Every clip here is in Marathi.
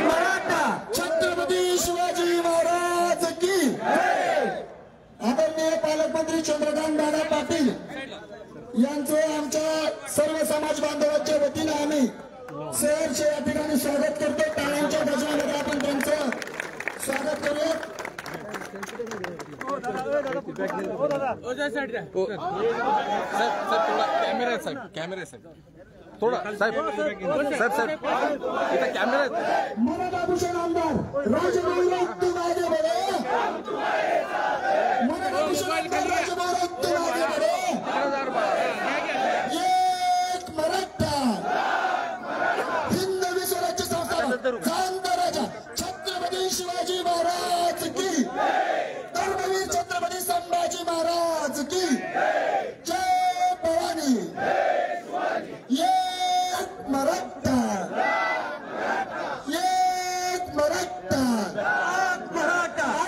मराठा छत्रपती शिवाजी महाराज की आदरणीय पालकमंत्री चंद्रकांत दादा पाटील यांचं आमच्या सर्व समाज बांधवांच्या वतीने आम्ही सहर्ष या ठिकाणी स्वागत करतो। टाळ्यांच्या गजरामध्ये आपण त्यांचं स्वागत करूया। मराठा भूषण आमदार राजभवन तुम आगे बढ़ो, मराठा भूषण आमदार राजभवन तुम आगे बढ़ो। एक मराठा हिंदवी स्वराज्य संस्थापक जाणता राजा छत्रपती शिवाजी महाराज की, धर्मवीर छत्रपती संभाजी महाराज की जय भवानी। एक मराठा, एक मराठा,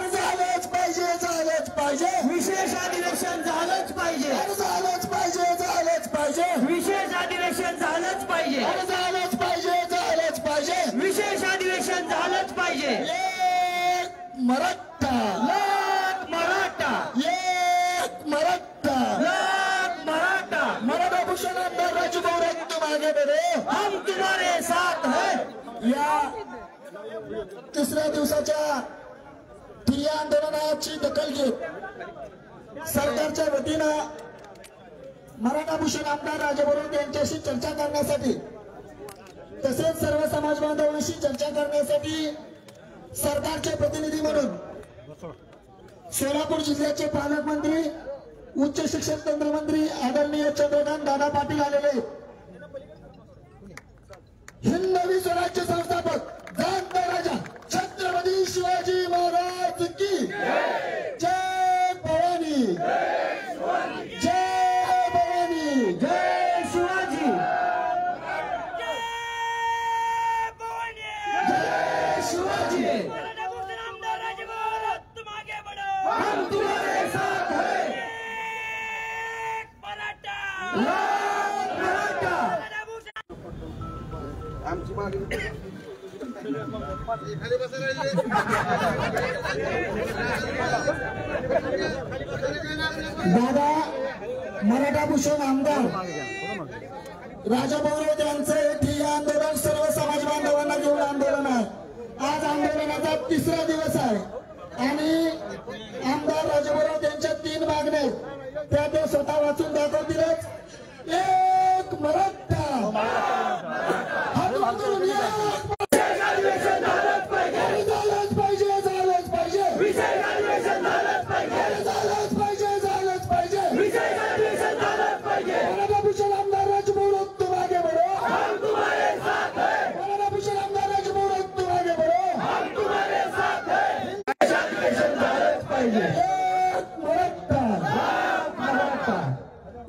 झालंच पाहिजे, झालंच पाहिजे, विशेष अधिवेशन झालंच पाहिजे, झालंच पाहिजे, झालंच पाहिजे, विशेष अधिवेशन झालंच पाहिजे, झालंच पाहिजे, झालंच पाहिजे, विशेष अधिवेशन झालंच पाहिजे। एक मराठा, लाख मराठा, एक मराठा, लाख मराठा, मराठा भूषण आमदार राजूभाऊ तुम आगे बढ़ो, हम तुम्हारे साथ हैं। या तिसऱ्या दिवसाच्या ठिय्या आंदोलनाची दखल घेत सरकारच्या वतीनं मराठा भूषण आमदार राजभवन यांच्याशी चर्चा करण्यासाठी तसेच सर्व समाज बांधवांशी चर्चा करण्यासाठी सरकारचे प्रतिनिधी म्हणून सोलापूर जिल्ह्याचे पालकमंत्री उच्च शिक्षण तंत्रमंत्री आदरणीय चंद्रकांत दादा पाटील आलेले। हिंदवी स्वराज्य संस्थापक जाणता राजा छत्रपती शिवाजी महाराज की जय भवानी, जय भवानी, जय शिवाजी, जय शिवाजी। हम तुम्हारे साथ हैं। दादा मराठा भूषण आमदार राजाभाऊ यांचं ठिय्या आंदोलन सर्व समाज बांधवांना घेऊन आंदोलन आहे। आज आंदोलनाचा तिसरा दिवस आहे आणि आमदार राजाभाऊ यांच्या 3 मागण्या त्या ते स्वतः वाचून दाखवतीलच। एक मराठा,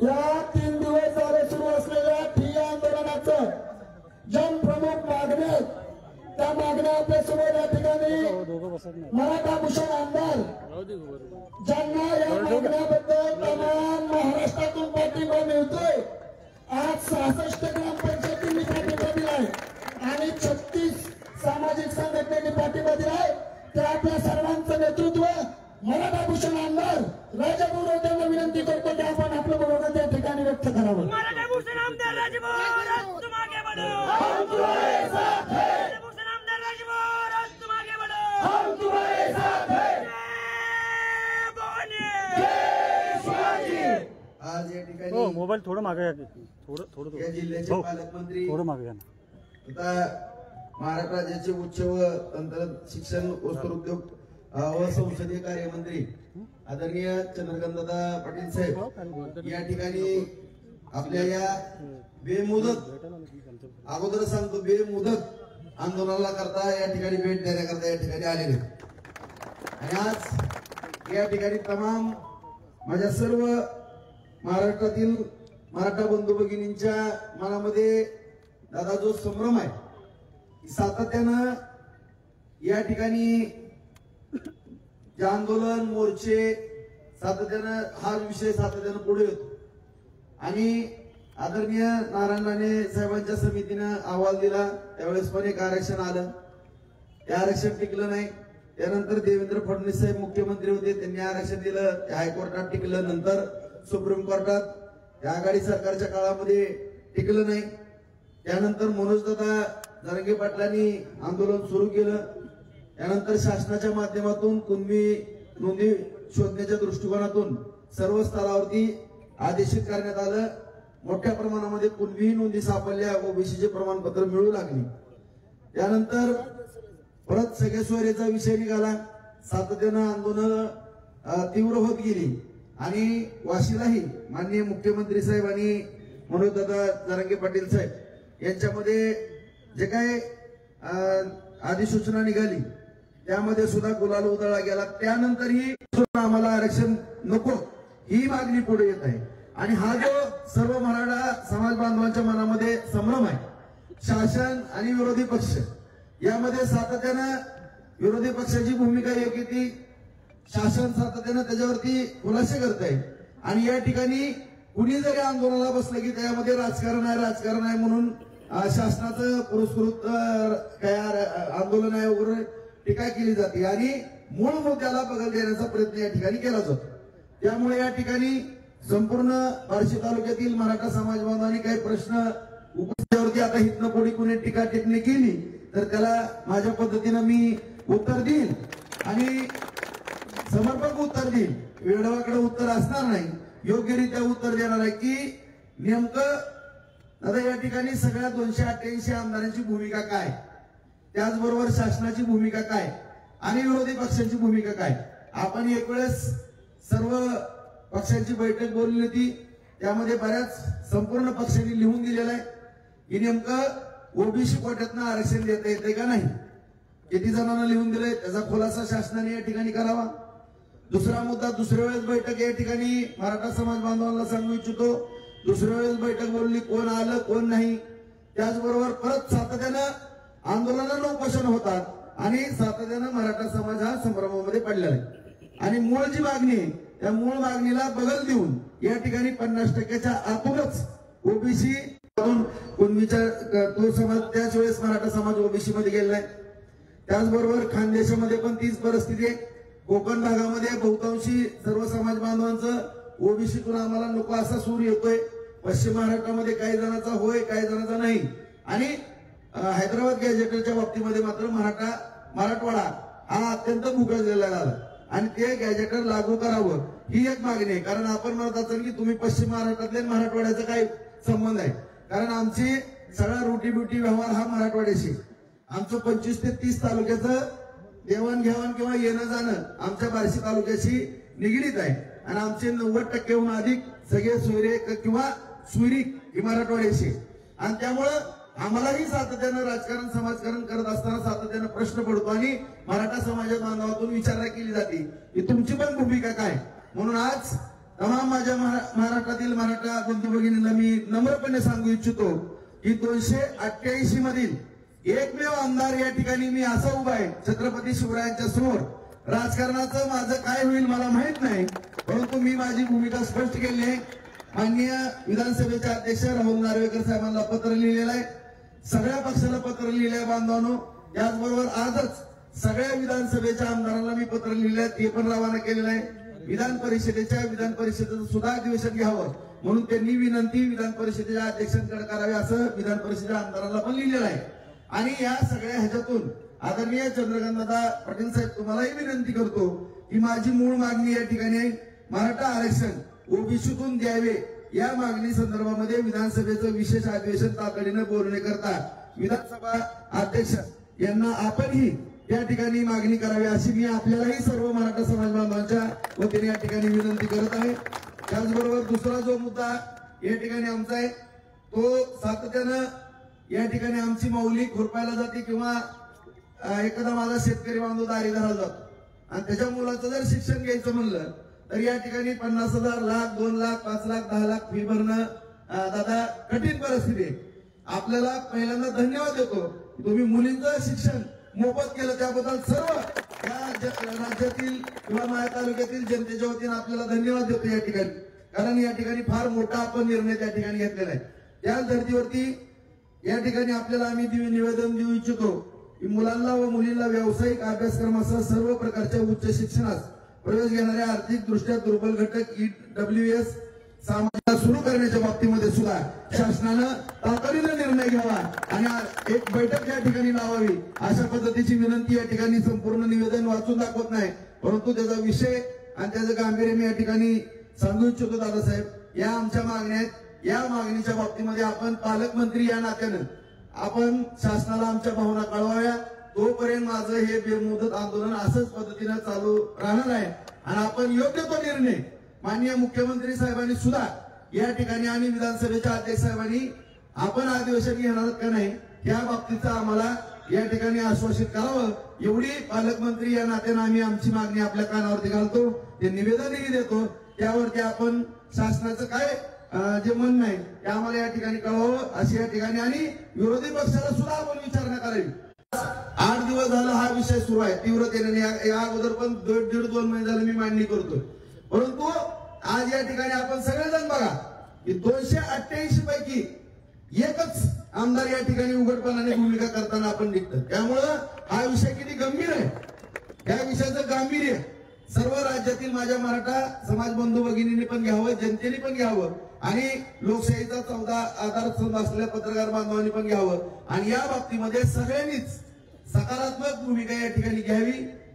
या 3 दिवस झाले सुरू असलेल्या ठिय्या आंदोलनाचं जन प्रमुख मागण्या त्या मागण्या आपल्या समोर या ठिकाणी मराठा भूषण आमदार ज्यांना या मागण्याबद्दल तमाम महाराष्ट्रातून पाठिंबा मिळतोय। आज 66 ग्रामपंचायतींनी पाठिंबा दिलाय आणि 36 सामाजिक संघटनेने पाठिंबा दिलाय। त्या आपल्या सर्वांचं नेतृत्व मराठा भूषण आमदार राजाभाऊ यांना विनंती करतो की आपण आपलं बरोबर त्या ठिकाणी व्यक्त करावं। मराठा भूषण आमदार राजाभाऊ तुम आगे बढ़ो, हम तुम्हारे साथ हैं। मराठा भूषण आमदार राजाभाऊ तुम आगे बढ़ो, हम तुम्हारे साथ हैं। जय भवानी, जय शिवाजी। आज या ठिकाणी मोबाईल थोडं मागे या, थोडं या जिल्ह्याचे पालकमंत्री थोडं मागे या ना। आता महाराष्ट्र राज्याचे उच्च व तंत्र शिक्षण वस्त्रोद्योग व संसदीय कार्यमंत्री आदरणीय चंद्रकांतदादा पाटील साहेब या ठिकाणी आपल्या या बेमुदत अगोदर सांगतो बेमुदत आंदोलनाला करता या ठिकाणी भेट देण्याकरता या ठिकाणी आलेले आणि आज या ठिकाणी तमाम माझ्या सर्व महाराष्ट्रातील मराठा बंधू भगिनींच्या मनामध्ये दादा जो संभ्रम आहे सातत्यानं या ठिकाणी जे आंदोलन मोर्चे सातत्यानं हा विषय सातत्यानं पुढे येतो आणि आदरणीय नारायण राणे साहेबांच्या समितीनं अहवाल दिला त्यावेळेस पण एक आरक्षण आलं ते आरक्षण टिकलं नाही. त्यानंतर देवेंद्र फडणवीस साहेब मुख्यमंत्री होते, त्यांनी आरक्षण दिलं, ते हायकोर्टात टिकलं, नंतर सुप्रीम कोर्टात त्या आघाडी सरकारच्या काळामध्ये टिकलं नाही. त्यानंतर मनोजदादा जरांगे पाटलांनी आंदोलन सुरू केलं. त्यानंतर शासनाच्या माध्यमातून कुणबी नोंदी शोधण्याच्या दृष्टिकोनातून सर्व स्तरावरती आदेशित करण्यात आलं. मोठ्या प्रमाणामध्ये कुणबी नोंदी सापडल्या, ओबीसीचे प्रमाणपत्र मिळू लागली. त्यानंतर परत सगळे सोयरेचा विषय निघाला. सातत्यानं आंदोलन तीव्र होत गेली आणि वाशीलाही माननीय मुख्यमंत्री साहेब आणि मनोजदादा जरांगे पाटील साहेब यांच्यामध्ये जे काही अधिसूचना निघाली त्यामध्ये सुद्धा गुलाल उधळला गेला. त्यानंतरही आम्हाला आरक्षण नको ही मागणी पुढे येत आहे आणि हा जो सर्व मराठा समाज बांधवांच्या मनामध्ये संभ्रम आहे, शासन आणि विरोधी पक्ष यामध्ये सातत्यानं विरोधी पक्षाची भूमिका योग्य ती शासन सातत्यानं त्याच्यावरती खुलासे करत आहे आणि या ठिकाणी कुणी जरी आंदोलनाला बसलं की त्यामध्ये राजकारण आहे म्हणून शासनाचं पुरस्कृत काय आंदोलन आहे वगैरे टीका केली जाते आणि मूळ मुद्द्याला बगल देण्याचा प्रयत्न या ठिकाणी केला जातो. त्यामुळे या ठिकाणी संपूर्ण बार्शी तालुक्यातील मराठा समाज बांधवांनी काही प्रश्न उपस्थितीवरती आता हितनं कोणी कुणी टीका टिप्पणी केली तर त्याला माझ्या पद्धतीनं मी उत्तर देईल आणि समर्पक उत्तर देईल. वेळाकडे उत्तर असणार नाही, योग्यरित्या उत्तर देणार आहे की नेमकं आता या ठिकाणी सगळ्या 288 आमदारांची भूमिका काय, त्याचबरोबर शासनाची भूमिका काय आणि विरोधी पक्षांची भूमिका काय. आपण एक वेळेस सर्व पक्षांची बैठक बोलली होती, त्यामध्ये बऱ्याच संपूर्ण पक्षांनी लिहून दिलेलं आहे की नेमकं ओबीसी कोट्यातनं आरक्षण देता येते का नाही, किती जणांना लिहून दिलंय त्याचा खुलासा शासनाने या ठिकाणी करावा. दुसरा मुद्दा, दुसऱ्या वेळेस बैठक या ठिकाणी मराठा समाज बांधवांना सांगू इच्छितो, दुसऱ्या वेळेस बैठक बोलली कोण आलं कोण नाही. त्याचबरोबर परत सातत्यानं आंदोलनाला उपोषण होतात आणि सातत्यानं मराठा समाज हा संभ्रमामध्ये पडलेला आहे आणि मूळ जी मागणी आहे त्या मूळ मागणीला बगल देऊन या ठिकाणी 50% आतूनच ओबीसी कुणबीच्या तो समाज त्याच वेळेस मराठा समाज ओबीसी मध्ये गेलेला आहे. त्याचबरोबर खानदेशामध्ये पण तीच परिस्थिती आहे. कोकण भागामध्ये बहुतांशी सर्व समाज बांधवांचं ओबीसीतून आम्हाला नको असा सूर येतोय. पश्चिम महाराष्ट्रामध्ये काही जणांचा होय काही जणांचा नाही आणि हैदराबाद गॅजेटरच्या बाबतीमध्ये मात्र मराठवाडा हा अत्यंत भुगळलेला झाला आणि ते गॅजेटर लागू करावं ही एक मागणी आहे. कारण आपण म्हणत असाल की तुम्ही पश्चिम महाराष्ट्रातले मराठवाड्याचा काय संबंध आहे, कारण आमची सगळा रोटी ब्युटी व्यवहार हा मराठवाड्याशी, आमचं 25 ते 30 तालुक्याचं देवाणघेवाण किंवा येणं जाणं आमच्या बार्शी तालुक्याशी निगडीत आहे आणि आमचे 90%हून अधिक सगळे सोयरे किंवा सुईरिक ही मराठवाड्याशी आणि त्यामुळं आम्हालाही सातत्यानं राजकारण समाजकारण करत असताना सातत्यानं प्रश्न पडतो आणि मराठा समाजाच्या बांधवातून विचारणा केली जाते की तुमची पण भूमिका काय. म्हणून आज तमाम माझ्या महाराष्ट्रातील मराठा बंधू भगिनींना मी नम्रपणे सांगू इच्छितो की 288 मधील एकमेव आमदार या ठिकाणी मी असा उभा आहे छत्रपती शिवरायांच्या समोर. राजकारणाचं माझं काय होईल मला माहित नाही, परंतु मी माझी भूमिका स्पष्ट केली आहे. माननीय विधानसभेचे अध्यक्ष राहुल नार्वेकर साहेबांना पत्र लिहिलेलं आहे, सगळ्या पक्षाला पत्र लिहिलंय बांधवांनो. त्याचबरोबर आजच सगळ्या विधानसभेच्या आमदारांना मी पत्र लिहिलं आहे, ते पण रवाना केलेलं आहे. विधान परिषदेचं सुद्धा अधिवेशन घ्यावं म्हणून त्यांनी विनंती विधान परिषदेच्या अध्यक्षांकडे करावी असं विधान परिषदेच्या आमदारांना पण लिहिलेलं आहे. आणि या सगळ्या ह्याच्यातून आदरणीय चंद्रकांतदादा पाटील साहेब तुम्हालाही विनंती करतो की माझी मूळ मागणी या ठिकाणी आहे, मराठा आरक्षण ओबीसीतून द्यावे. या मागणी संदर्भामध्ये विधानसभेचं विशेष अधिवेशन तातडीनं बोलवण्याकरता विधानसभा अध्यक्ष यांना आपणही या ठिकाणी मागणी करावी अशी मी आपल्यालाही सर्व मराठा समाज बांधवांच्या वतीने या ठिकाणी विनंती करत आहे. त्याचबरोबर दुसरा जो मुद्दा या ठिकाणी आमचा आहे तो सातत्यानं या ठिकाणी आमची माऊली खुरपायला जाते किंवा एखादा माझा शेतकरी बांधव दारी धरायला जातो आणि त्याच्या मुलाचं जर शिक्षण घ्यायचं म्हणलं तर या ठिकाणी 50,000 लाख 2 लाख 5 लाख 10 लाख फी भरणं दादा कठीण परिस्थिती आहे. आपल्याला पहिल्यांदा धन्यवाद देतो तुम्ही मुलींचं शिक्षण मोफत केलं त्याबद्दल सर्व या राज्यातील किंवा माझ्या तालुक्यातील जनतेच्या वतीने आपल्याला धन्यवाद देतो या ठिकाणी, कारण या ठिकाणी फार मोठा आपण निर्णय त्या ठिकाणी घेतलेला आहे. त्याच धर्तीवरती या ठिकाणी आपल्याला आम्ही निवेदन देऊ इच्छितो की मुलांना व मुलींना व्यावसायिक अभ्यासक्रमासह सर्व प्रकारच्या उच्च शिक्षणास प्रवेश घेणाऱ्या आर्थिक दृष्ट्या दुर्बल घटक EWS समाजाला सुरू करण्याच्या बाबतीमध्ये सुद्धा शासनानं तातडीने निर्णय घ्यावा आणि एक बैठक या ठिकाणी लावावी अशा पद्धतीची विनंती या ठिकाणी संपूर्ण निवेदन वाचून दाखवत नाही, परंतु त्याचा विषय आणि त्याचं गांभीर्य मी या ठिकाणी सांगू इच्छितो. दादासाहेब, या आमच्या मागण्या आहेत. या मागणीच्या बाबतीमध्ये आपण पालकमंत्री या नात्यानं आपण शासनाला आमच्या भावना कळवाव्या. तोपर्यंत माझं हे बेमुदत आंदोलन असंच पद्धतीनं चालू राहणार आहे आणि आपण योग्य तो निर्णय माननीय मुख्यमंत्री साहेबांनी सुद्धा या ठिकाणी आणि विधानसभेच्या अध्यक्ष साहेबांनी आपण अधिवेशन घेणार का नाही या बाबतीचं आम्हाला या ठिकाणी आश्वासित करावं, एवढी पालकमंत्री या नात्यानं आम्ही आमची मागणी आपल्या कानावरती घालतो, ते निवेदनही देतो. त्यावरती आपण शासनाचं काय जे म्हणणं आहे ते आम्हाला या ठिकाणी कळवावं अशी या ठिकाणी आणि विरोधी पक्षाला सुद्धा आपण विचारणा करावी. 8 दिवस झाला हा विषय सुरू आहे तीव्रतेने. या अगोदर पण 1.5-2 महिने झाले मी मांडणी करतोय, परंतु आज या ठिकाणी आपण सगळेजण बघा की 288 पैकी एकच आमदार या ठिकाणी उघडपणाने भूमिका करताना आपण दिसतो. त्यामुळं हा विषय किती गंभीर आहे, या विषयाचं गांभीर्य सर्व राज्यातील माझ्या मराठा समाज बंधू भगिनींनी पण घ्यावं, जनतेने पण घ्यावं आणि लोकशाहीचा 14 आधारस्तंभ असलेल्या पत्रकार बांधवांनी पण घ्यावं आणि या बाबतीमध्ये सगळ्यांनीच सकारात्मक भूमिका या ठिकाणी घ्यावी.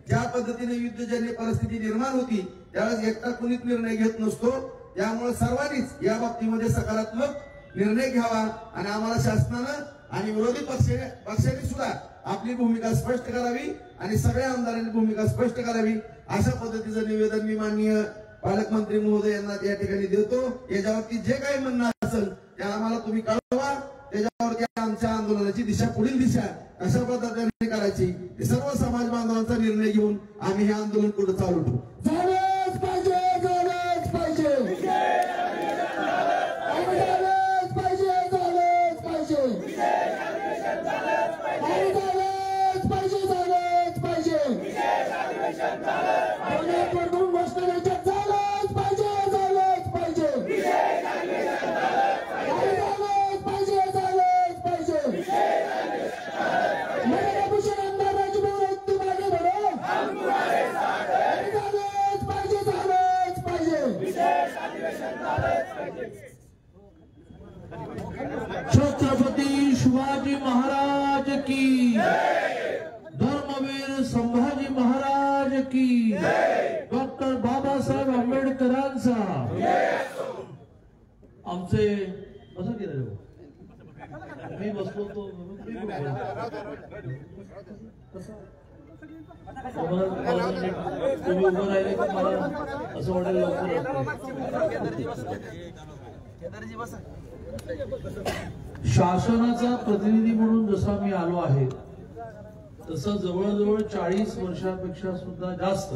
ज्या पद्धतीने युद्धजन्य परिस्थिती निर्माण होती त्यावेळेस एकटा कुणीच निर्णय घेत नसतो, त्यामुळे सर्वांनीच या बाबतीमध्ये सकारात्मक निर्णय घ्यावा आणि आम्हाला शासनानं आणि विरोधी पक्षाने सुद्धा आपली भूमिका स्पष्ट करावी आणि सगळ्या आमदारांनी भूमिका स्पष्ट करावी अशा पद्धतीचं निवेदन मी माननीय पालकमंत्री महोदय यांना या ठिकाणी देतो. याच्यावरती जे काही म्हणणं असेल ते आम्हाला तुम्ही कळवा, त्याच्यावरती आमच्या आंदोलनाची दिशा, पुढील दिशा कशा पद्धतीने करायची ते सर्व समाज बांधवांचा निर्णय घेऊन आम्ही हे आंदोलन पुढे चालू ठेवू. झालंच पाहिजे, झालंच पाहिजे, झालंच पाहिजे, झालंच पाहिजे, झालंच पाहिजे, पुण्याकडून बसण्याच्या झालंच पाहिजे, झालंच पाहिजे, झालंच पाहिजे, झालंच पाहिजे. भूषण आमदार राजभाऊ तुम आगे बढ़ो, झालंच पाहिजे, झालंच पाहिजे. छत्रपती शिवाजी महाराज की, धर्मवीर संभाजी महाराज की, डॉक्टर बाबासाहेब आंबेडकरांचा. आमचे असं केलं मी बसलो तो तुम्ही उभं राहिले की मला असं वाटेल शासनाचा प्रतिनिधी म्हणून जसा मी आलो आहे तसं जवळजवळ 40 वर्षांपेक्षा सुद्धा जास्त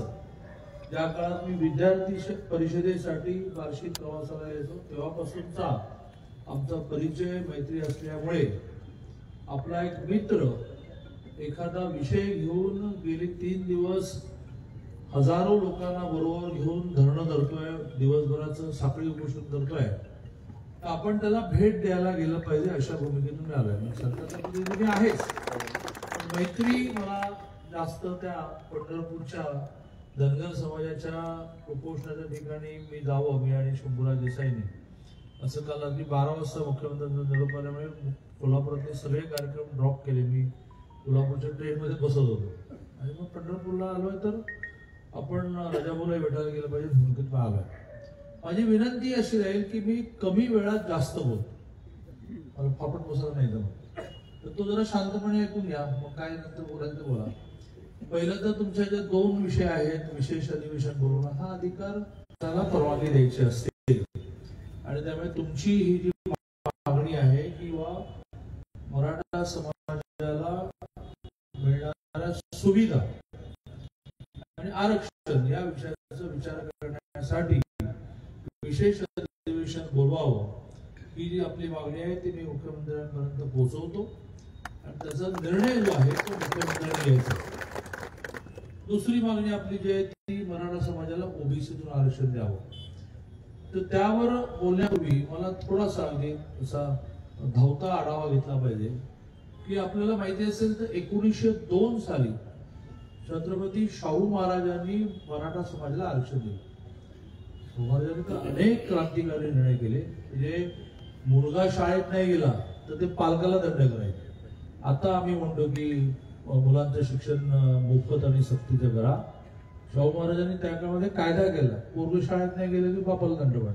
ज्या काळात मी विद्यार्थी परिषदेसाठी वार्षिक प्रवासाला यायचो तेव्हापासूनचा आमचा परिचय मैत्री असल्यामुळे आपला एक मित्र एखादा विषय घेऊन गेली 3 दिवस हजारो लोकांना बरोबर घेऊन धरणं धरतोय, दिवसभराचं साखळी उपोषण करतोय, तर आपण त्याला भेट द्यायला गेलं पाहिजे अशा भूमिकेतून मी आलोय. मी सरकारचा प्रतिनिधी आहेच, पण मैत्री मला जास्त त्या पंढरपूरच्या धनगर समाजाच्या उपोषणाच्या ठिकाणी मी जावं, मी आणि शंभूराज देसाईने असं काल अगदी 12 वाजता मुख्यमंत्र्यांचा निरोप आल्यामुळे कोल्हापुरातले सगळे कार्यक्रम ड्रॉप केले. मी कोल्हापूरच्या ट्रेनमध्ये बसत होतो आणि मग पंढरपूरला आलोय तर आपण राजाभाऊला भेटायला गेलं पाहिजे भूमिकेत आलोय. माझी विनंती अशी राहील की मी कमी वेळात जास्त बोलतो, मला फापट बसत नाही तर तो जरा शांतपणे ऐकून घ्या, मग काय नंतर बोलायचं बोला. पहिलं तर तुमच्या जे 2 विषय आहेत, विशेष अधिवेशन बोलवणं हा अधिकार त्याला परवानगी द्यायची असते आणि त्यामुळे तुमची ही जी मागणी आहे किंवा मराठा समाजाला मिळणाऱ्या सुविधा आणि आरक्षण या विषयाचा विचार करण्यासाठी विशेष अधिवेशन बोलवावं ही जी आपली मागणी आहे ती मी मुख्यमंत्र्यांपर्यंत पोहोचवतो आणि त्याचा निर्णय जो आहे तो मुख्यमंत्र्यांनी घ्यायचा. दुसरी मागणी आपली जी आहे ती मराठा समाजाला ओबीसीतून आरक्षण द्यावं. तर त्यावर बोलण्यापूर्वी मला थोडासा अगदी असा धावता आढावा घेतला पाहिजे की आपल्याला माहिती असेल तर 1902 साली छत्रपती शाहू महाराजांनी मराठा समाजाला आरक्षण दिलं. शाहू महाराजांनी तर अनेक क्रांतिकारी निर्णय केले. म्हणजे मुलगा शाळेत नाही गेला तर ते पालकाला दंड करायचे. आता आम्ही म्हणतो की मुलांचं शिक्षण मोफत आणि सक्तीचं करा. शाहू महाराजांनी त्या काळामध्ये कायदा केला, पोरग शाळेत नाही गेलं की बापाला दंड पडणार.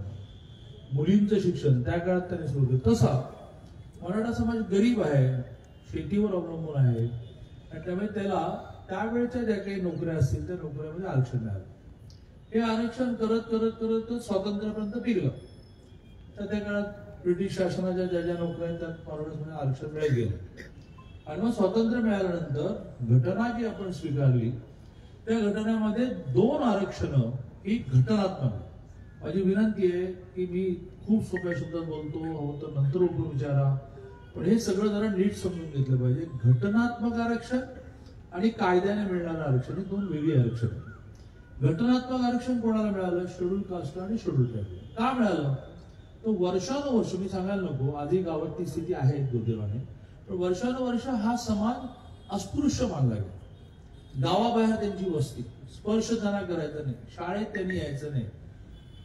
मुलींचं शिक्षण त्या काळात त्यांनी सुरू केलं. तसा मराठा समाज गरीब आहे, शेतीवर अवलंबून आहे आणि त्यामुळे त्याला त्यावेळेच्या ज्या काही नोकऱ्या असतील त्या नोकऱ्यामध्ये आरक्षण मिळालं. हे आरक्षण करत करत करत स्वातंत्र्यापर्यंत फिरलं. तर त्या काळात ब्रिटिश शासनाच्या ज्या ज्या नोकऱ्या आहेत त्यात मराठा समाज आरक्षण मिळत गेलं. आणि मग स्वातंत्र्य मिळाल्यानंतर घटना जी आपण स्वीकारली त्या घटनेमध्ये 2 आरक्षण ही घटनात्मक. माझी विनंती आहे की मी खूप सोप्या शब्दात बोलतो, हवं तर नंतर उठून विचारा, पण हे सगळं जरा नीट समजून घेतलं पाहिजे. घटनात्मक आरक्षण आणि कायद्याने मिळणारं आरक्षण ही 2 वेगळी आरक्षण. घटनात्मक आरक्षण कोणाला मिळालं? शेड्यूल कास्टला आणि शेड्यूल ट्राईबला. का मिळालं? तर वर्षानुवर्ष, मी सांगायला नको, आधी गावात ती स्थिती आहे दुर्दैवाने, पण वर्षानुवर्ष हा समाज अस्पृश्य मानला गेला. गावाबाहेर त्यांची वस्ती, स्पर्श त्यांना करायचा नाही, शाळेत त्यांनी यायचं नाही,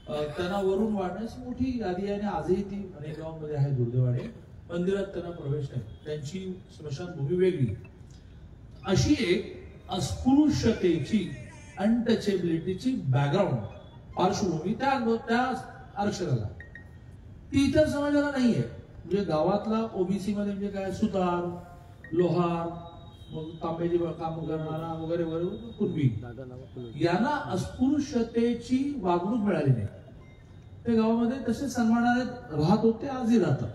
त्यांना वरून वाढण्याची मोठी यादी आहे आणि आजही ती अनेक गावांमध्ये आहे दुर्दैवाने. मंदिरात त्यांना प्रवेश नाही, त्यांची स्मशानभूमी वेगळी. अशी एक अस्पृश्यतेची, अनटचेबिलिटीची बॅकग्राऊंड, पार्श्वभूमी त्या आरक्षणाला, ती इतर समाजाला नाहीये. म्हणजे गावातला ओबीसी मध्ये म्हणजे काय, सुतार, लोहार, मग तांब्याची काम करणारा वगैरे वगैरे कुणबी, यांना अस्पृश्यतेची वागणूक मिळाली नाही. ते गावामध्ये तसे सन्मानाने राहत होते, आजही राहतात.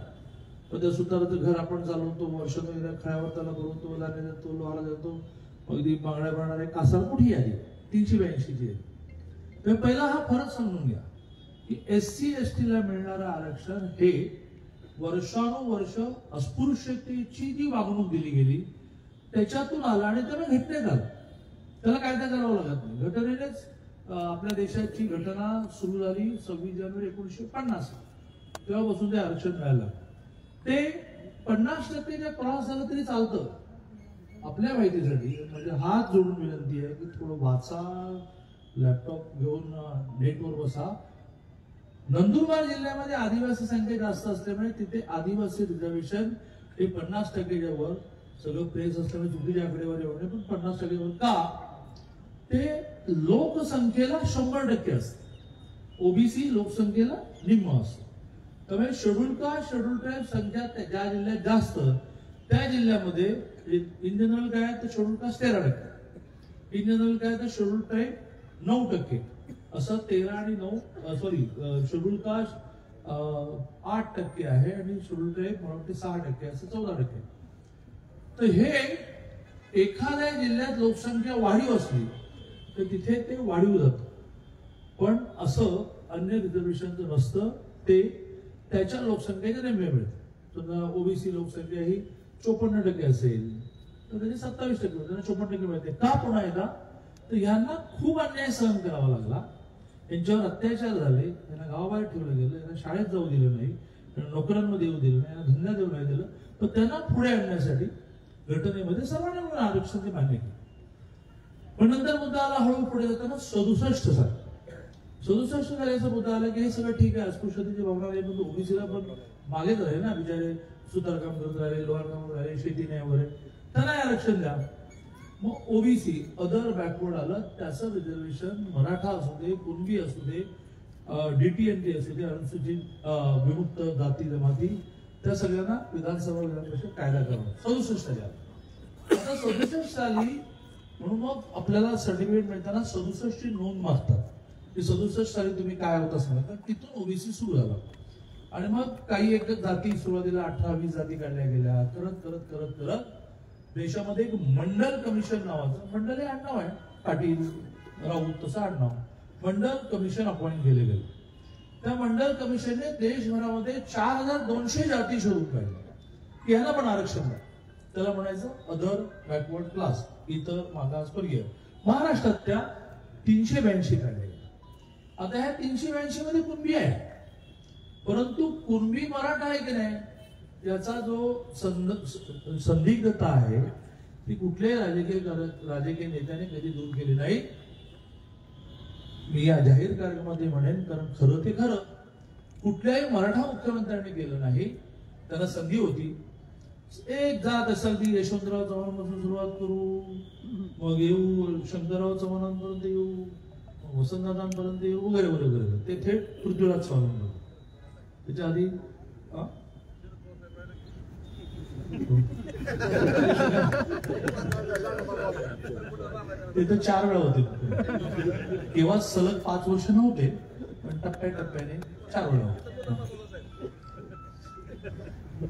पण त्या सुताराचं घर आपण चालवतो, वर्षाला खळ्यावर त्याला बनवतो, धान्य देतो, लोहारा देतो, अगदी मागण्या करणारे कासार मोठी यादी 382ची आहे. तर पहिला हा फरक समजून घ्या की SC ST ला मिळणारं आरक्षण हे वर्षानुवर्ष अस्पृश्यतेची जी वागणूक दिली गेली त्याच्यातून आलं आणि त्याला घटनेत आलं. त्याला कायदा करावा लागत नाही. घटनेनेच आपल्या देशाची घटना सुरू झाली 26 जानेवारी 1950. तेव्हापासून ते आरक्षण मिळालं. ते 50% क्रॉस झालं तरी चालतं. आपल्या माहितीसाठी म्हणजे हात जोडून विनंती आहे की थोडं वाचा, लॅपटॉप घेऊन नेटवर बसा. नंदुरबार जिल्ह्यामध्ये आदिवासी संख्या जास्त असल्यामुळे तिथे आदिवासी रिझर्वेशन हे 50%च्या वर, सगळं प्रेस असल्यामुळे चुकीच्या आकडेवारी एवढे, पण 50% वर. का? ते लोकसंख्येला 100% असते, ओबीसी लोकसंख्येला निम्म असते. त्यामुळे शेड्यूल कास्ट, शेड्यूल ट्राईब संख्या ज्या जिल्ह्यात जास्त त्या जिल्ह्यामध्ये इन जनरल काय तर शेड्यूल कास्ट 13%, इन जनरल काय तर शेड्यूल ट्राईब 9%, असं 13 आणि 9 शेड्यूल कास्ट 8% आहे आणि शेड्यूल ट्राईब मला वाटते 6%, असं 14%. तर हे एखाद्या जिल्ह्यात लोकसंख्या वाढीव असली तर तिथे ते वाढीव जातं. पण असं अन्य रिझर्वेशनचं नसतं. ते त्याच्या लोकसंख्येच्या निम्मे मिळते. समजा ओबीसी लोकसंख्या ही 54% असेल तर त्याची 27%, त्यांना 54% मिळते. का? पुन्हा एकदा, तर यांना खूप अन्याय सहन करावा लागला, यांच्यावर अत्याचार झाले, यांना गावाबाहेर ठेवलं गेलं, यांना शाळेत जाऊ दिलं नाही, त्यांना नोकऱ्यांमध्ये येऊ दिलं नाही, यांना धंदा देऊ नाही दिलं. पण त्यांना पुढे आणण्यासाठी घटनेमध्ये सर्वांनी मिळून आरक्षण ते मान्य केलं. पण नंतर मुद्दा आला हळू पुढे जाताना 67 सालाचा मुद्दा आला की हे सगळं ठीक आहे, अस्पृश्यतेची भावना आहे, पण ओबीसीला पण मागेच आहे ना, बिचारे सुतार काम करत राहिले, लोहार काम करत राहिले, शेती नाही वगैरे, त्यांना आरक्षण द्या. मग ओबीसी अदर बॅकवर्ड आलं, त्याचं रिझर्वेशन मराठा असू दे, कुणबी असू दे, DTNT असू दे, अनुसूचित विमुक्त जाती जमाती, त्या सगळ्यांना विधानसभा विधान परिषद कायदा करणं 67 साली. आता 67 साली म्हणून मग आपल्याला सर्टिफिकेट मिळताना 67 ची नोंद मागतात की 67 साली तुम्ही काय होता सांगा. तिथून ओबीसी सुरू झाला आणि मग काही एक जाती सुरुवातीला 18-20 जाती काढल्या गेल्या. करत करत करत करत देशामध्ये एक मंडल कमिशन नावाचं, मंडल हे आडनाव आहे, पाटील राऊत तसं आडनाव, मंडल कमिशन अपॉइंट केले गेले. त्या मंडल कमिशनने देशभरामध्ये 4200 जाती शोधून काढल्या की यांना पण आरक्षण द्या. त्याला म्हणायचं अदर बॅकवर्ड क्लास, इतर मागासवर्गीय. महाराष्ट्रात त्या 382 काढल्या गेल्या. आता ह्या 382 मध्ये कुणबी आहे, परंतु कुणबी मराठा आहे की नाही याचा जो संदिग्धता आहे ती कुठल्याही राजकीय नेत्याने कधी दूर केली नाही. मी या जाहीर कार्यक्रमामध्ये म्हणेन, कारण खरं ते खरं कुठल्याही मराठा मुख्यमंत्र्यांनी केलं नाही. त्यांना संधी होती. एक जात असेल ती यशवंतराव चव्हाणांपासून सुरुवात करू, मग येऊ शंकरराव चव्हाणांपर्यंत येऊ, वसंतदादांपर्यंत येऊ, वगैरे वगैरे वगैरे. ते थेट पृथ्वीराज चव्हाणांवर. त्याच्या आधी ते तर 4 वेळा होते. तेव्हा सलग 5 वर्ष नव्हते, पण टप्प्याटप्प्याने 4 वेळा होते.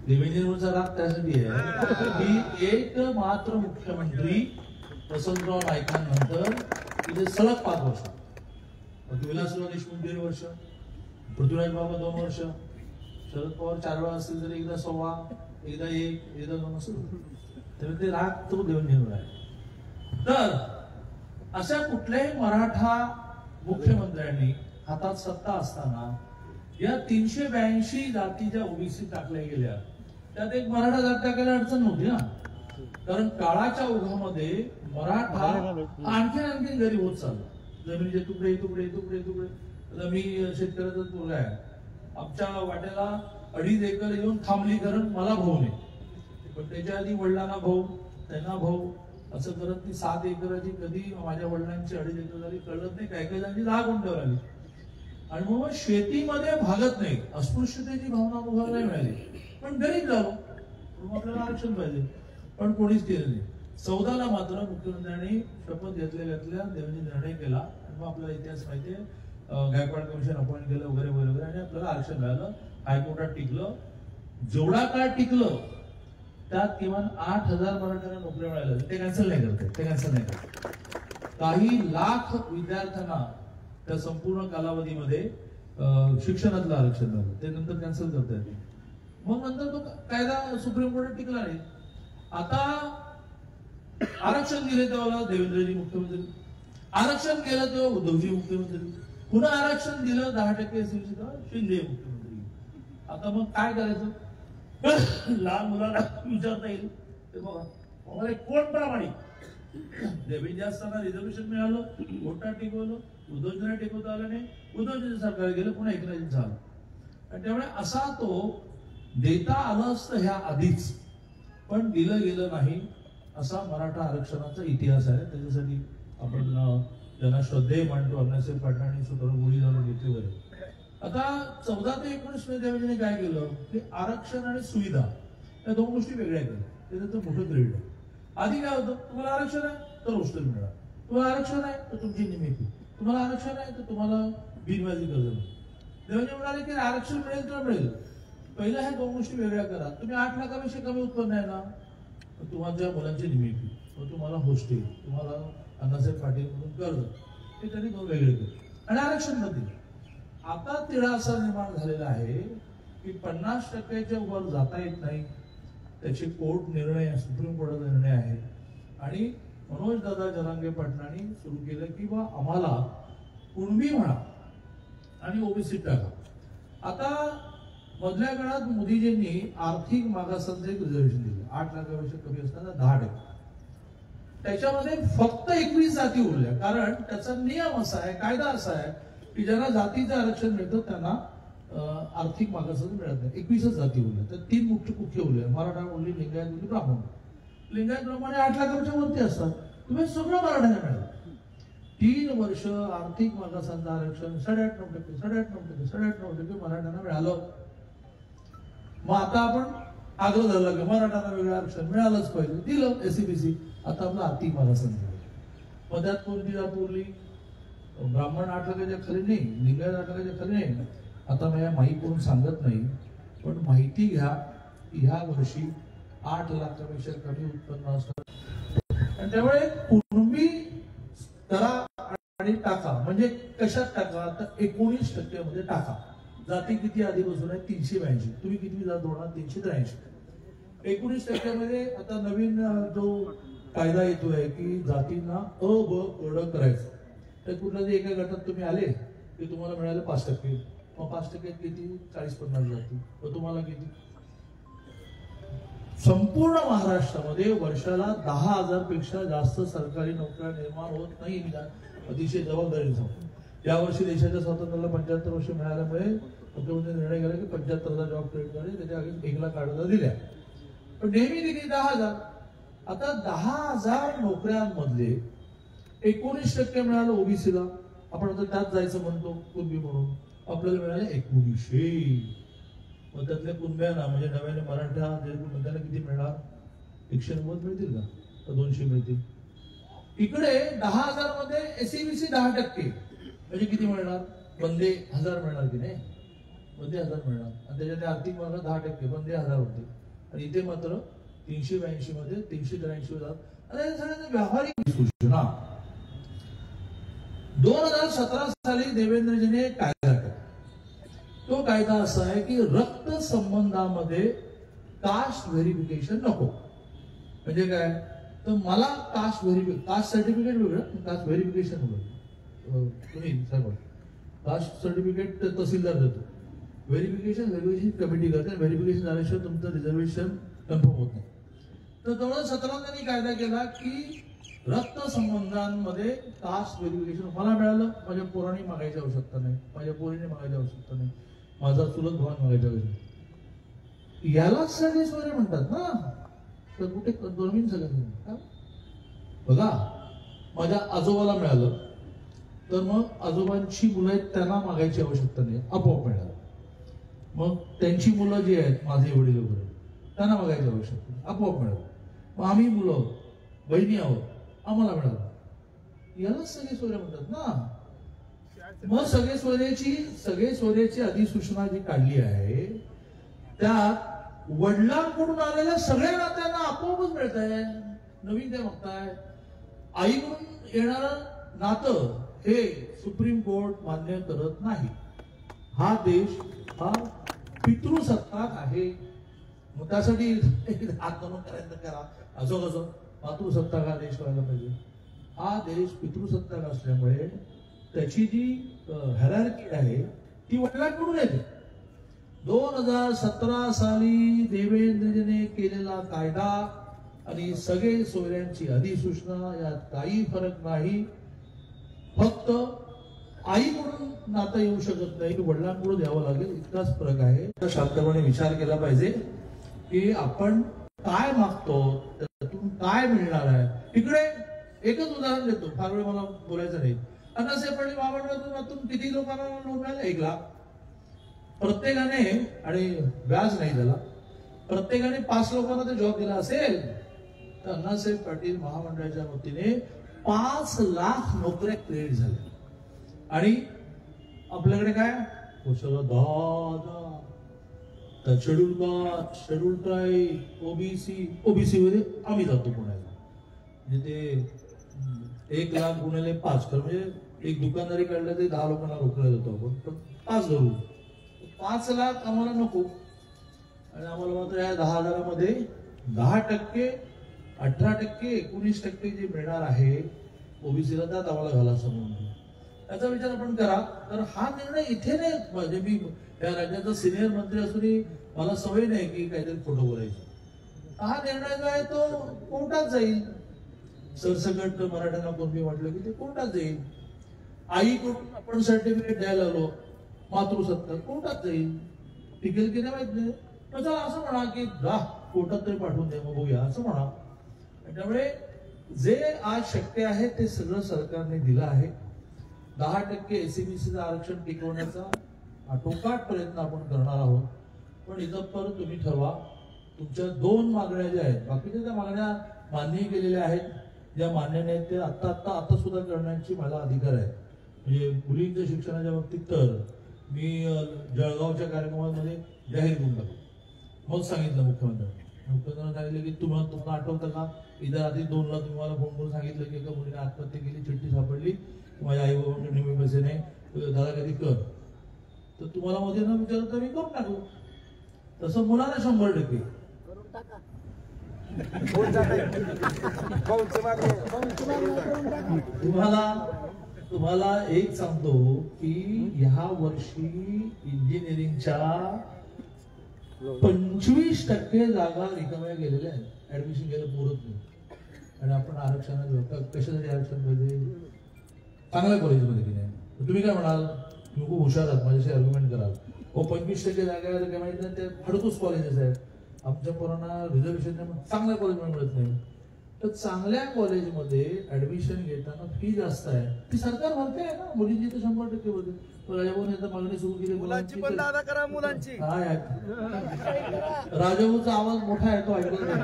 देवेंद्रचा राग त्यासाठी आहे की एक मात्र मुख्यमंत्री वसंतराव नाईकांनंतर तिथे सलग 5 वर्ष, विलासराव देशमुख 1.5 वर्ष, पृथ्वीराज बाबा 2 वर्ष, शरद पवार 4 वेळा असतील तरी एकदा 1.25, एकदा 1, एकदा 2 असं. त्यामुळे ते राग तो देवेंद्रवर आहे. तर अशा कुठल्याही मराठा मुख्यमंत्र्यांनी हातात सत्ता असताना या 382 जाती ज्या ओबीसी टाकल्या गेल्या त्यात एक मराठा जात टाकायला अडचण नव्हती ना. कारण काळाच्या ओघामध्ये मराठा आणखी गरीब होत चालला. जमिनीचे तुकडे तुकडे तुकडे तुकडे. आता मी शेतकऱ्याचाच मुलगा आहे. आमच्या वाट्याला 2.5 एकर येऊन थांबली, कारण मला भाऊ नाही, पण त्याच्या आधी वडिलांना भाऊ, त्यांना भाऊ, असं करत ती 7 एकराची कधी माझ्या वडिलांची 2.5 एकर झाली कळत नाही. काही काही जणांची 10 गुंठ्यावर आली. आणि मग शेतीमध्ये भागत नाही. अस्पृश्यतेची भावना उभार नाही मिळाली, पण गरीब झालो, आपल्याला आरक्षण पाहिजे, पण कोणीच केलं नाही. 14ला मात्र मुख्यमंत्र्यांनी शपथ घेतल्या देवेंद्रनी निर्णय केला. आणि मग आपल्याला इतिहास माहितीये, गायकवाड कमिशन अपॉइंट केलं वगैरे वगैरे वगैरे, आणि आपल्याला आरक्षण मिळालं. हायकोर्टात टिकलं. जेवढा काळ टिकलं त्यात किमान 8,000 मराठ्यांना नोकऱ्या मिळाल्या. ते कॅन्सल नाही करते, ते कॅन्सल नाही करते. काही लाख विद्यार्थ्यांना त्या संपूर्ण कालावधीमध्ये शिक्षणातलं आरक्षण मिळालं. ते नंतर कॅन्सल करता येते. मग नंतर तो कायदा सुप्रीम कोर्टात टिकला नाही. आता आरक्षण दिले तेव्हा देवेंद्रजी मुख्यमंत्री, आरक्षण केलं तेव्हा उद्धवजी मुख्यमंत्री, पुन्हा आरक्षण दिलं 10% शिंदे मुख्यमंत्री. आता मग काय करायचं? लहान मुलांना विचारता येईल ते बघा, आम्हाला कोण प्रामाणिक? देवेंद्र असताना रिझर्वेशन मिळालं, कोर्टात टिकवलं, उद्धवजींना टिकवता आलं नाही, उद्धवजींचं सरकार गेलं, पुन्हा एकनाथजी झालं. आणि त्यामुळे असा तो देता आलं असतं ह्या आधीच, पण दिलं गेलं नाही, असा मराठा आरक्षणाचा इतिहास आहे. त्याच्यासाठी आपण त्यांना श्रद्धेय मानतो. अण्णासाहेब पाटलांनी स्वतः गोळी झाडून घेतली वगैरे. आता 14 ते 19 मध्ये देवेंद्रने काय केलं की आरक्षण आणि सुविधा या 2 गोष्टी वेगळ्या केल्या. त्याचं मोठं ग्रेड आहे. आधी काय होतं, तुम्हाला आरक्षण आहे तर हॉस्टेल मिळणार, तुम्हाला आरक्षण आहे तर तुमची निमित्त, तुम्हाला आरक्षण आहे तर तुम्हाला बिनव्याजी कर्ज मिळेल. देवेंद्र म्हणाले की आरक्षण मिळेल तर मिळेल, पहिल्या ह्या 2 गोष्टी वेगळ्या करा. तुम्ही 8 लाखापेक्षा कमी उत्पन्न आहे ना, तुमच्या मुलांची निमित्त, तुम्हाला हॉस्टेल, तुम्हाला अण्णासाहेब पाटील म्हणून कर्ज, हे त्यांनी 2 वेगळे केले. आणि आरक्षण मध्ये आता तिढा असा निर्माण झालेला आहे की 50% वर जाता येत नाही. त्याचे कोर्ट निर्णय, सुप्रीम कोर्टाचा निर्णय आहे. आणि मनोज दादा जरांगे पाटलांनी सुरू केलं की बा आम्हाला कुणबी म्हणा आणि ओबीसी टाका. आता मधल्या काळात मोदीजींनी आर्थिक मागासांचं एक रिझर्वेशन दिलं, 8 लाखापेक्षा कमी असताना 10%. त्याच्यामध्ये फक्त 21 जाती उरल्या. कारण त्याचा नियम असा आहे, कायदा असा आहे की ज्यांना जातीचं आरक्षण मिळतं त्यांना आर्थिक मागासच मिळत नाही. 21च जाती उरल्या. तर 3 मुख्य कुख्य उरल्या, मराठा उरली, लिंगायत उरली, ब्राह्मण. लिंगायत ब्राह्मण 8 लाखापेक्षा वरती असतात. तुम्ही सगळं मराठ्यांना मिळालं. 3 वर्ष आर्थिक मागासांचं आरक्षण 8.5% मराठ्यांना मिळालं. मग आता आपण आग्रह धरला की मराठ्यांना वेगळं आरक्षण मिळालंच पाहिजे, दिलं एससीबीसी. आता आपलं आर्थिक मागासांचं मग त्यात कोणती जात उरली? ब्राह्मण 8 लाखाच्या खाली नाही, लिंगायत 8 लाखाच्या खाली नाही. आता माझ्या माहीत करून सांगत नाही, पण माहिती घ्या, ह्या वर्षी 8 लाखापेक्षा कमी उत्पन्न असतात. आणि त्यामुळे कुणबी करा आणि टाका. म्हणजे कशात टाका? तर 19% मध्ये टाका. जाती किती आधीपासून आहे? 382. तुम्ही किती जात होणार? 383. 19% मध्ये आता नवीन जो कायदा येतोय की जातींना अ ब ड करायचं. तर कुठल्या एका गटात तुम्ही आले की तुम्हाला मिळालं 5%. मग 5% किती? 40-50 जाती. मग तुम्हाला किती? संपूर्ण महाराष्ट्रामध्ये वर्षाला 10,000 पेक्षा जास्त सरकारी नोकऱ्या निर्माण होत नाही. अतिशय जबाबदारीने सांगतो. यावर्षी देशाच्या स्वातंत्र्याला 75 वर्ष मिळाल्यामुळे मुख्यमंत्री निर्णय घेतला की 75,000 जॉब क्रिएट करायचे. त्याच्या आधी 1,08,000 दिल्या, पण नेहमी दिली 10,000. आता 10,000 नोकऱ्यांमधले 19% मिळालं ओबीसीला. आपण आता त्यात जायचं म्हणतो कुणबी म्हणून. आपल्याला मिळाले 1900. मग त्यातल्या कुणब्यांना म्हणजे नव्याने मराठा त्यांना किती मिळणार? 190 मिळतील का 200 मिळतील? इकडे 10,000 मध्ये एसईबीसी 10% म्हणजे किती मिळणार? बंदे 1000 मिळणार की नाही? बंदे 1000 मिळणार. आणि त्याच्यात आर्थिक मार्ग 10% बंदे 1000 होते. आणि इथे मात्र 382 मध्ये 383 होतात. व्यावहारिक सूचना 2017 साली देवेंद्रजीने कायदा केला. तो कायदा असा आहे की रक्त संबंधामध्ये कास्ट व्हेरिफिकेशन नको. म्हणजे काय? तर मला कास्ट सर्टिफिकेट वेगळं, कास्ट व्हेरिफिकेशन वेगळं. तुम्ही कास्ट सर्टिफिकेट तहसीलदार देतो, व्हेरिफिकेशन कमिटी करते. व्हेरिफिकेशन झाल्याशिवाय तुमचं रिझर्वेशन कन्फर्म होत नाही. तर 2017 त्यांनी कायदा केला की रक्त संबंधांमध्ये कास्ट व्हेरिफिकेशन मला मिळालं, माझ्या पोरांनी मागायची आवश्यकता नाही, माझ्या पोरीने मागायची आवश्यकता नाही, माझा चुलत भावान मागायची आवश्यकता. यालाच सगळे सोयरे म्हणतात ना. तर कुठे दोन सगळं बघा, माझ्या आजोबाला मिळालं तर मग आजोबांची मुलं आहेत त्यांना मागायची आवश्यकता नाही, आपोआप मिळालं. मग त्यांची मुलं जी आहेत माझे वडील वगैरे त्यांना मागायची आवश्यकता नाही, आपोआप मिळालं. मग आम्ही मुलं आहोत, बहिणी आहोत, आम्हाला मिळालं. यालाच सगळे सोयरे म्हणतात ना. मग सगळे सोयऱ्याची अधिसूचना जी काढली आहे त्यात वडिलांकडून आलेल्या सगळ्या नात्यांना आपोआपच मिळत आहे. नवीन ते मागताय. आईकडून येणारं नातं हे सुप्रीम कोर्ट मान्य करत नाही. हा देश हा पितृसत्ताक आहे. मग त्यासाठी आंदोलन करायचं करा, असं कसं मातृसत्ताक हा देश व्हायला पाहिजे. हा देश पितृसत्ताक असल्यामुळे त्याची जी हायरार्की आहे ती वडिलांकडून येते. 2017 साली देवेंद्रजीने केलेला कायदा आणि सगळे सोयऱ्यांची अधिसूचना यात काही फरक नाही. फक्त आईकडून नातं येऊ शकत नाही, वडिलांकडून द्यावं लागेल, इतकाच फरक आहे. शांतपणे विचार केला पाहिजे की आपण काय मागतो, त्यातून काय मिळणार आहे. इकडे एकच उदाहरण देतो, फार वेळ मला बोलायचं नाही. अण्णासाहेब पाटील महामंडळातून किती लोकांना लोन मिळालं? 1 लाख. प्रत्येकाने, आणि व्याज नाही त्याला, प्रत्येकाने 5 लोकांना ते जॉब दिला असेल तर अण्णासाहेब पाटील महामंडळाच्या वतीने 5 लाख नोकऱ्या क्रिएट झाल्या. आणि आपल्याकडे काय schedule caste, schedule tribe, OBC मध्ये आम्ही जातो पुण्याला. म्हणजे ते 1 लाख गुणिले 5 म्हणजे एक दुकानदारी काढलं ते 10 लोकांना रोखला जातो आपण. पण 5 धरू, 5 लाख आम्हाला नको. आणि आम्हाला मात्र या 10,000 10%, 18%, 19% जे मिळणार आहे ओबीसीला त्यात आम्हाला घाला समोर. याचा विचार आपण करा. तर हा निर्णय इथे नाही, म्हणजे मी या राज्याचा सिनियर मंत्री असूनही मला सवय नाही की काहीतरी खोटं बोलायचं. हा निर्णय जो आहे तो कोर्टात जाईल. सरसकट मराठ्यांना कोणी म्हटलं की ते कोर्टात जाईल. आईकडून आपण सर्टिफिकेट द्यायला लागलो, मातृसत्ता कोर्टात जाईल. टिकेल की नाही माहित नाही. चला असं म्हणा की जा कोर्टात तरी पाठवून द्या, मग बघूया असं म्हणा. त्यामुळे जे आज शक्य आहे ते सगळं सरकारने दिलं आहे. 10% एसईबीसीचं आरक्षण टिकवण्याचा आटोकाट प्रयत्न आपण करणार आहोत. पण इथं परत तुम्ही ठरवा. तुमच्या 2 मागण्या ज्या आहेत, बाकीच्या त्या मागण्या मान्य केलेल्या आहेत, ज्या मान्य नाहीत ते आता सुद्धा करण्याची मला अधिकार आहे. म्हणजे मुलींच्या शिक्षणाच्या बाबतीत तर मी जळगावच्या कार्यक्रमामध्ये जाहीर करून टाकलो. मग सांगितलं मुख्यमंत्र्यांना सांगितलं की तुम्हाला आठवतं का, इतर आधी 2 ला तुम्हाला फोन करून सांगितलं की एका मुलीने आत्महत्या केली, चिठ्ठी सापडली, माझ्या आई बाबांकडे नेहमी पैसे नाही, दादा कधी कर. तर तुम्हाला मध्ये न विचारलं तर मी करून टाकू. तसं मुलांना 100% तुम्हाला एक सांगतो की ह्या वर्षी इंजिनिअरिंगच्या 25% जागा रिकाम्या गेलेल्या आहेत, ऍडमिशन घ्यायला पुरत नाही. आणि आपण आरक्षणाला कशासाठी आरक्षण पाहिजे? चांगल्या कॉलेजमध्ये की नाही. तुम्ही काय म्हणाल, तुम्ही खूप हुशार आहात, माझ्याशी आर्ग्युमेंट कराल. 25% जागा काय माहिती नाही, ते फाडतूस कॉलेजेस आहेत. आमच्या पोरांना रिझर्वेशन चांगल्या कॉलेजमध्ये मिळत नाही. तर चांगल्या कॉलेजमध्ये ऍडमिशन घेताना फी जास्त आहे, ती सरकार भरते आहे ना. मुलींची तर 100% भरते. राजाभाऊने आता मागणी सुरू केली मुलांची पण दादा करा मुलांची. काय राजाभाऊचा आवाज मोठा आहे, तो ऐकला नाही.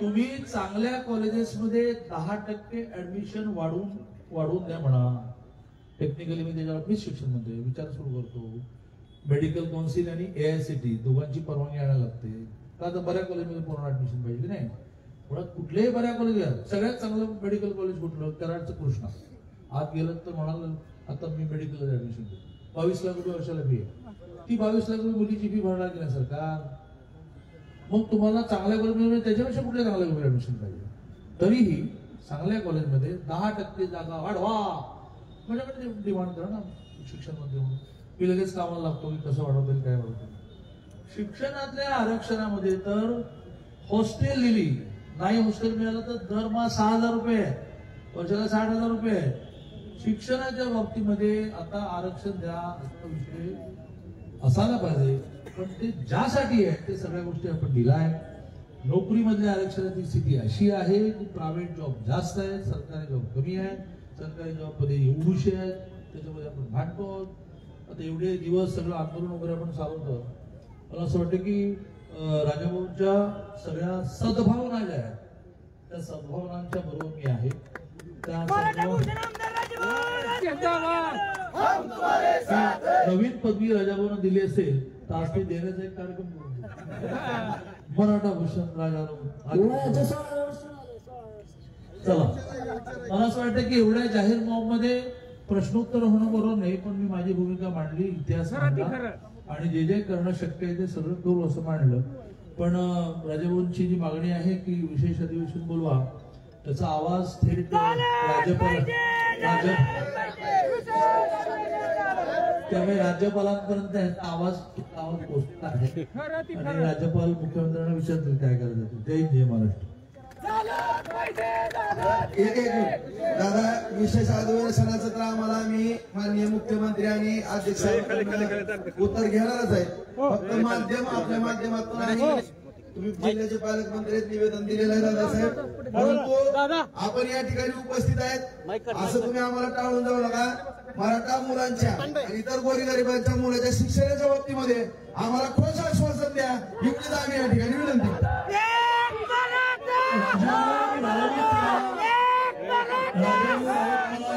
तुम्ही चांगल्या कॉलेजेसमध्ये 10% ऍडमिशन वाढवून द्या म्हणा. टेक्निकली मी त्याच्यावर मीच शिक्षण मध्ये विचार सुरू करतो. मेडिकल काउन्सिल आणि AICTE दोघांची परवानगी आणायला लागते. का तर बऱ्या कॉलेजमध्ये पूर्ण ऍडमिशन पाहिजे की नाही. मुळात कुठलेही बऱ्या कॉलेज सगळ्यात चांगलं मेडिकल कॉलेज कुठलं? कराडचं कृष्णा. आत गेलं तर म्हणाल आता मी मेडिकल ऍडमिशन घेतो. 22 लाख रुपये वर्षाला फी आहे. ती 22 लाख रुपये मुलीची फी भरणार की नाही सरकार? मग तुम्हाला चांगल्या कॉलेजमध्ये त्याच्यापेक्षा कुठल्या चांगल्या कॉलेज ऍडमिशन पाहिजे? तरीही चांगल्या कॉलेजमध्ये 10% जागा वाढवा माझ्याकडे डिमांड करा ना शिक्षण मंत्री म्हणून. मी लगेच कामाला लागतो की कसं वाढवता काय वाढवतो. शिक्षणातल्या आरक्षणामध्ये तर हॉस्टेल दिली नाही, हॉस्टेल मिळालं तर दरमहा 6,000 रुपये, वर्षाला 60,000 रुपये. शिक्षणाच्या बाबतीमध्ये आता आरक्षण द्या असा विषय असायला पाहिजे, पण ते ज्यासाठी आहे ते सगळ्या गोष्टी आपण दिलाय. नोकरीमधल्या आरक्षणाची स्थिती अशी आहे की प्रायव्हेट जॉब जास्त आहेत, सरकारी जॉब कमी आहेत. सरकारी जॉब मध्ये एवढूशे आहेत, त्याच्यामध्ये आपण भांडतो. आता एवढे दिवस सगळं आंदोलन वगैरे आपण चालवतो. मला असं वाटतं की राजाभाऊच्या सगळ्या सद्भावना ज्या आहेत त्या सद्भावनांच्या बरोबर मी आहे. त्या नवीन पदवी राजाभाऊंना दिली असेल तर आज ते देण्याचा एक कार्यक्रम करू. मराठा भूषण राजा. चला, मला असं वाटतं की एवढ्या जाहीर मॉब मध्ये प्रश्नोत्तर होणं बरोबर नाही, पण मी माझी भूमिका मांडली, इतिहास मांडला आणि जे जे करणं शक्य आहे ते सगळं करू असं मांडलं. पण राजाभाऊंची जी मागणी आहे की विशेष अधिवेशन बोलवा, त्याचा आवाज थेट त्यामुळे राज्यपालांपर्यंत आवाज पोहोचला आहे आणि राज्यपाल मुख्यमंत्र्यांना विचारतील काय करायचं. जय जय महाराष्ट्र. दादा, विशेष अधिवेशनाचं तर आम्हाला मी माननीय मुख्यमंत्री आणि अध्यक्ष उत्तर घेणारच आहे. फक्त माध्यम आपल्या माध्यमातून आणि तुम्ही जिल्ह्याचे पालकमंत्री निवेदन दिलेलं आहे दादासाहेब, परंतु आपण या ठिकाणी उपस्थित आहेत असं तुम्ही आम्हाला टाळून जाऊ नका. मराठा मुलांच्या आणि इतर गोरगरिबांच्या मुलाच्या शिक्षणाच्या बाबतीमध्ये आम्हाला ठोस आश्वासन द्या, एवढीच आम्ही या ठिकाणी विनंती.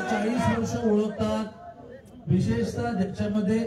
40 वर्ष ओळखतात, विशेषतः ज्याच्यामध्ये